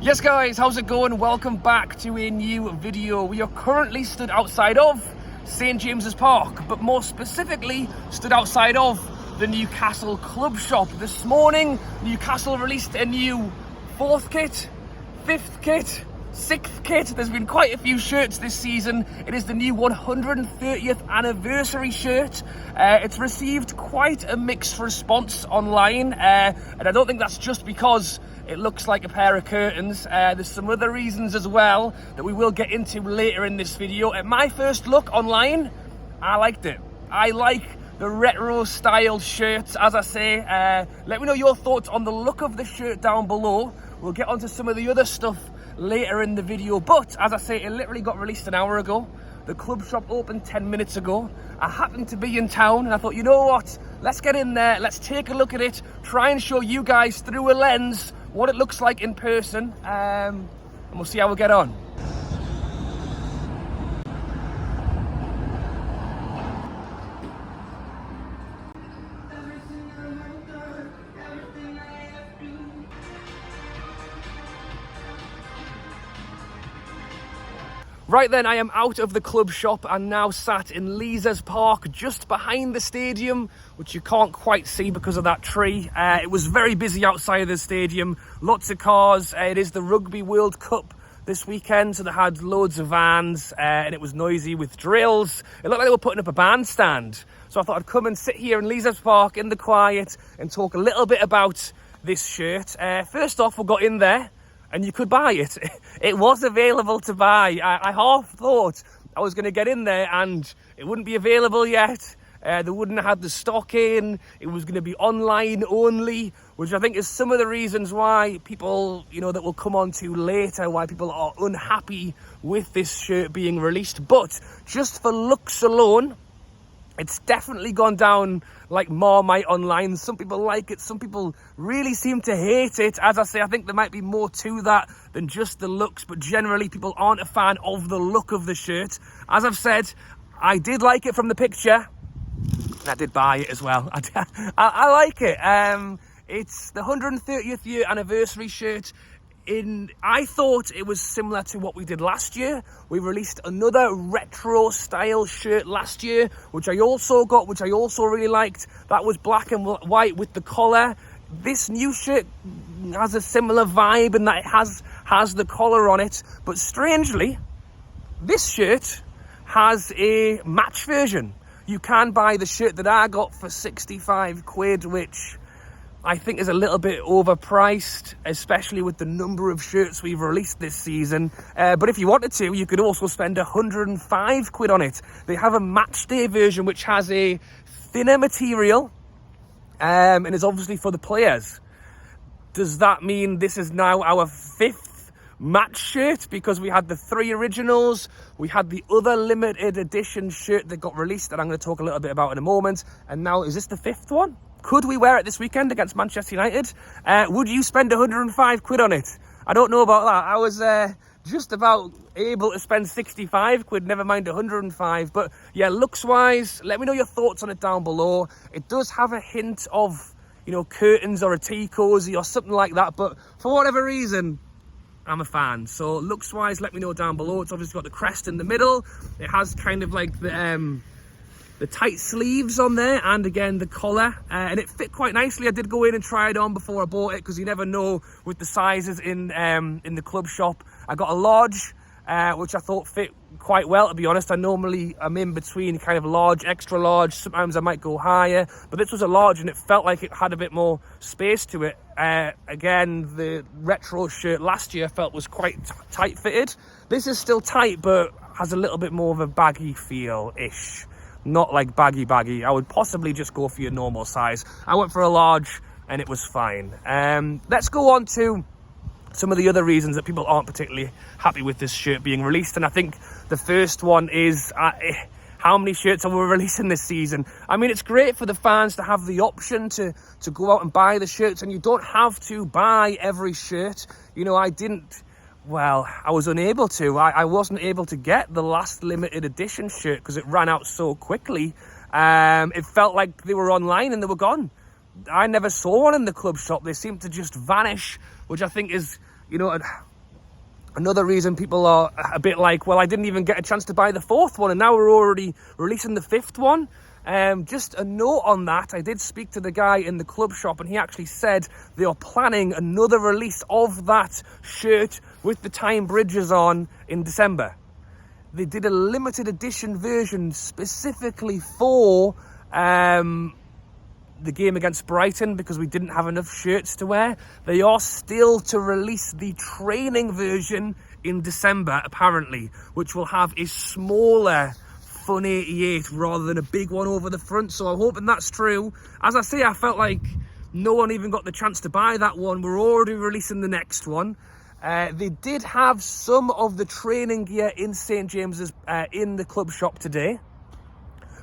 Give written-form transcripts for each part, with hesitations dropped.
Yes guys, how's it going? Welcome back to a new video. We are currently stood outside of St James's Park, but more specifically stood outside of the Newcastle club shop. This morning, Newcastle released a new 4th kit, 5th kit, 6th kit. There's been quite a few shirts this season. It is the new 130th anniversary shirt. It's received quite a mixed response online, and I don't think that's just because it looks like a pair of curtains. There's some other reasons as well that we will get into later in this video. At my first look online, I liked it. I like the retro style shirts, as I say. Let me know your thoughts on the look of the shirt down below. We'll get onto some of the other stuff later in the video, but as I say, it literally got released an hour ago. The club shop opened 10 minutes ago. I happened to be in town and I thought, you know what, let's get in there, let's take a look at it, try and show you guys through a lens what it looks like in person, and we'll see how we get on. Right then, I am out of the club shop and now sat in Leazes Park, just behind the stadium, which you can't quite see because of that tree. It was very busy outside of the stadium, lots of cars. It is the Rugby World Cup this weekend, so they had loads of vans, and it was noisy with drills. It looked like they were putting up a bandstand. So I thought I'd come and sit here in Leazes Park in the quiet and talk a little bit about this shirt. First off, we got in there and you could buy it. It was available to buy. I half thought I was going to get in there and it wouldn't be available yet. They wouldn't have had the stock in. It was going to be online only, which I think is some of the reasons why people, that will come on to later, why people are unhappy with this shirt being released. But just for looks alone, it's definitely gone down like Marmite online. Some people like it, some people really seem to hate it. As I say, I think there might be more to that than just the looks, but generally people aren't a fan of the look of the shirt. As I've said, I did like it from the picture. I did buy it as well. I like it. It's the 130th year anniversary shirt. I thought it was similar to what we did last year. We released another retro style shirt last year, which I also got, which I also really liked. That was black and white with the collar. This new shirt has a similar vibe in that it has the collar on it, but strangely, this shirt has a match version. You can buy the shirt that I got for 65 quid, which I think is a little bit overpriced, especially with the number of shirts we've released this season. But if you wanted to, you could also spend 105 quid on it. They have a match day version, which has a thinner material, and is obviously for the players. Does that mean this is now our 5th match shirt? Because we had the 3 originals, we had the other limited edition shirt that got released that I'm going to talk a little bit about in a moment, and now is this the 5th one? Could we wear it this weekend against Manchester United? Would you spend 105 quid on it? I don't know about that. I was just about able to spend 65 quid, never mind 105. But yeah, looks-wise, let me know your thoughts on it down below. It does have a hint of, curtains or a tea cozy or something like that. But for whatever reason, I'm a fan. So looks-wise, let me know down below. It's obviously got the crest in the middle. It has kind of like the tight sleeves on there, and again the collar, and it fit quite nicely. I did go in and try it on before I bought it, because you never know with the sizes in the club shop. I got a large, which I thought fit quite well, to be honest. I'm in between kind of large, extra large. Sometimes I might go higher, but this was a large and it felt like it had a bit more space to it. Again, the retro shirt last year I felt was quite tight fitted. This is still tight, but has a little bit more of a baggy feel-ish. Not like baggy. I would possibly just go for your normal size. I went for a large and it was fine. Let's go on to some of the other reasons that people aren't particularly happy with this shirt being released. And I think the first one is how many shirts are we releasing this season? I mean, it's great for the fans to have the option to go out and buy the shirts, and you don't have to buy every shirt. I was unable to. I wasn't able to get the last limited edition shirt because it ran out so quickly. It felt like they were online and they were gone. I never saw one in the club shop. They seemed to just vanish, which I think is, Another reason people are a bit like, well, I didn't even get a chance to buy the 4th one, and now we're already releasing the 5th one. Just a note on that, I did speak to the guy in the club shop, and he actually said they are planning another release of that shirt with the time bridges on in December. They did a limited edition version specifically for the game against Brighton because we didn't have enough shirts to wear. They are still to release the training version in December, apparently, which will have a smaller Fun 88 rather than a big one over the front. So I'm hoping that's true. As I say, I felt like no one even got the chance to buy that one. We're already releasing the next one. They did have some of the training gear in St. James's in the club shop today,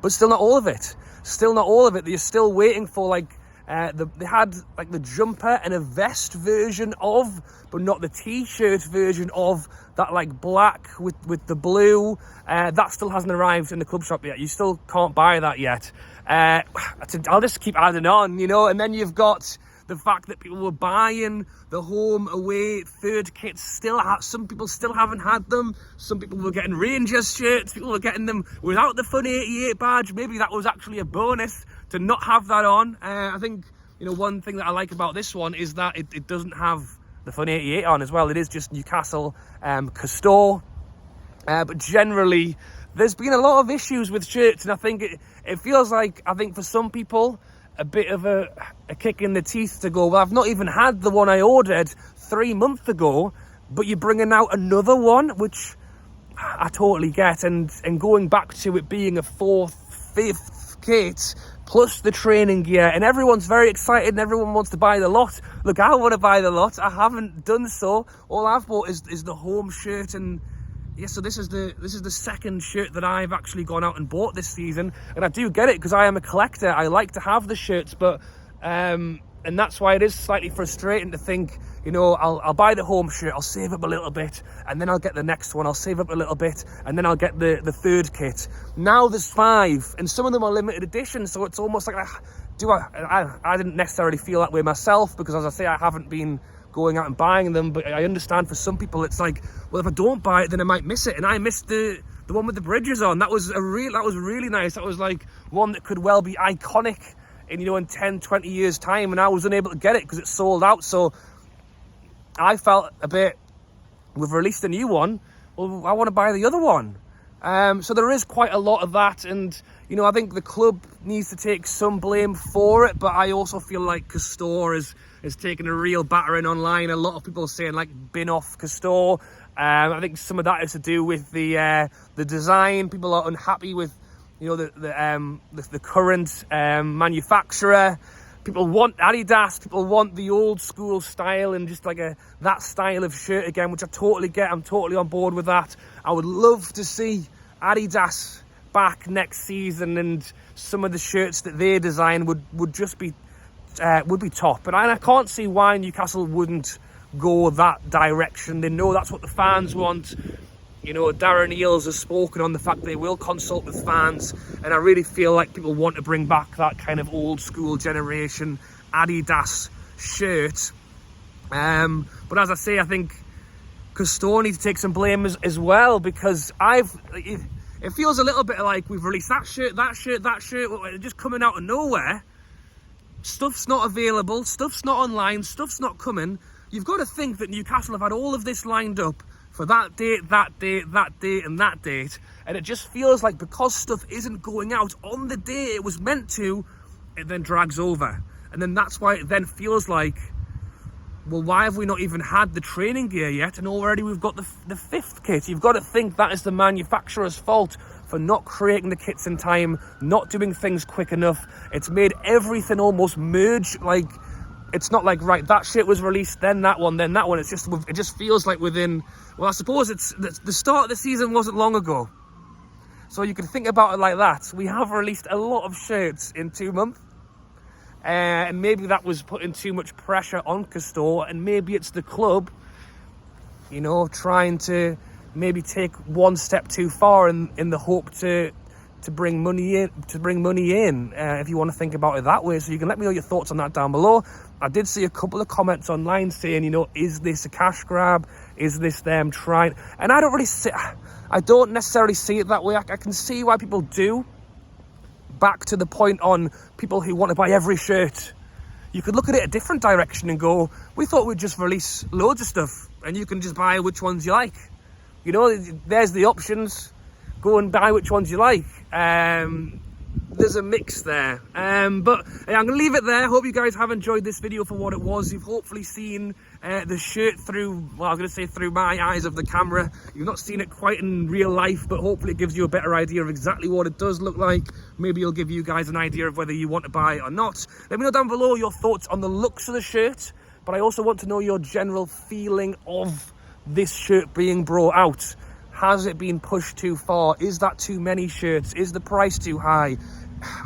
but still not all of it. Still not all of it. They're still waiting for they had like the jumper and a vest version of, but not the t-shirt version of that, like black with the blue. That still hasn't arrived in the club shop yet. You still can't buy that yet. I'll just keep adding on, and then you've got the fact that people were buying the home away third kits. Some people still haven't had them. Some people were getting Rangers shirts. People were getting them without the Fun 88 badge. Maybe that was actually a bonus to not have that on. I think, one thing that I like about this one is that it doesn't have the Fun 88 on as well. It is just Newcastle Castore. But generally, there's been a lot of issues with shirts, and I think it feels like, for some people, a bit of a kick in the teeth to go, well, I've not even had the one I ordered 3 months ago, but you're bringing out another one, which I totally get. And going back to it being a 4th, 5th kit, plus the training gear, and everyone's very excited and everyone wants to buy the lot. Look, I want to buy the lot. I haven't done so. All I've bought is the home shirt, and yeah, so this is the second shirt that I've actually gone out and bought this season, and I do get it because I am a collector. I like to have the shirts, but and that's why it is slightly frustrating to think, I'll buy the home shirt, I'll save up a little bit, and then I'll get the next one. I'll save up a little bit, and then I'll get the 3rd kit. Now there's 5, and some of them are limited edition, so it's almost like I didn't necessarily feel that way myself because, as I say, I haven't been going out and buying them, but I understand for some people it's like, well, if I don't buy it then I might miss it, and I missed the one with the bridges on. That was really nice. That was like one that could well be iconic in 10-20 years time, and I was unable to get it because it sold out. So I felt a bit, we've released a new one, well, I want to buy the other one. So there is quite a lot of that, and I think the club needs to take some blame for it, but I also feel like Castore is taking a real battering online. A lot of people are saying, like, bin off Castore. I think some of that is to do with the design. People are unhappy with the current manufacturer. People want Adidas. People want the old school style and just like that style of shirt again, which I totally get. I'm totally on board with that. I would love to see Adidas back next season, and some of the shirts that they design would just be top. And I can't see why Newcastle wouldn't go that direction. They know that's what the fans want. Darren Eales has spoken on the fact they will consult with fans, and I really feel like people want to bring back that kind of old school generation Adidas shirt. But as I say, I think Castore needs to take some blame as well, because it feels a little bit like we've released that shirt, just coming out of nowhere. Stuff's not available, stuff's not online, stuff's not coming. You've got to think that Newcastle have had all of this lined up for that date, and that date. And it just feels like because stuff isn't going out on the day it was meant to, it then drags over. And then that's why it then feels like, well, why have we not even had the training gear yet? And already we've got the 5th kit. You've got to think that is the manufacturer's fault for not creating the kits in time, not doing things quick enough. It's made everything almost merge. Like, it's not like, right, that shit was released, then that one, then that one. It just feels like within, well, I suppose it's the start of the season wasn't long ago. So you can think about it like that. We have released a lot of shirts in 2 months. And maybe that was putting too much pressure on Castore, and maybe it's the club, trying to maybe take one step too far in the hope to to bring money in, if you want to think about it that way. So you can let me know your thoughts on that down below. I did see a couple of comments online saying, you know, is this a cash grab? Is this them trying? And I don't necessarily see it that way. I can see why people do. Back to the point on people who want to buy every shirt. You could look at it a different direction and go, we thought we'd just release loads of stuff and you can just buy which ones you like. You know, there's the options. Go and buy which ones you like. There's a mix there. But yeah, I'm going to leave it there. Hope you guys have enjoyed this video for what it was. You've hopefully seen the shirt through, well, I was going to say through my eyes of the camera. You've not seen it quite in real life, but hopefully it gives you a better idea of exactly what it does look like. Maybe it'll give you guys an idea of whether you want to buy it or not. Let me know down below your thoughts on the looks of the shirt, but I also want to know your general feeling of this shirt being brought out. Has it been pushed too far? Is that too many shirts? Is the price too high?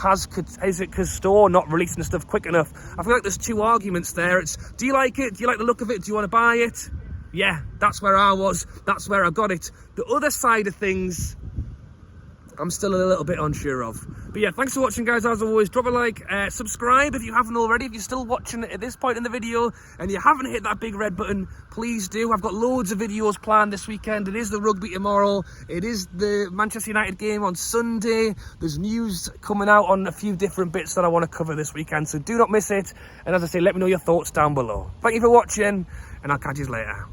Is it Cousteau not releasing stuff quick enough? I feel like there's two arguments there. It's, do you like it? Do you like the look of it? Do you want to buy it? Yeah, that's where I was. That's where I got it. The other side of things, I'm still a little bit unsure of. But yeah, thanks for watching, guys. As always, drop a like, subscribe if you haven't already. If you're still watching it at this point in the video and you haven't hit that big red button, please do. I've got loads of videos planned this weekend. It is the rugby tomorrow. It is the Manchester United game on Sunday. There's news coming out on a few different bits that I want to cover this weekend, so do not miss it. And as I say, let me know your thoughts down below. Thank you for watching, and I'll catch you later.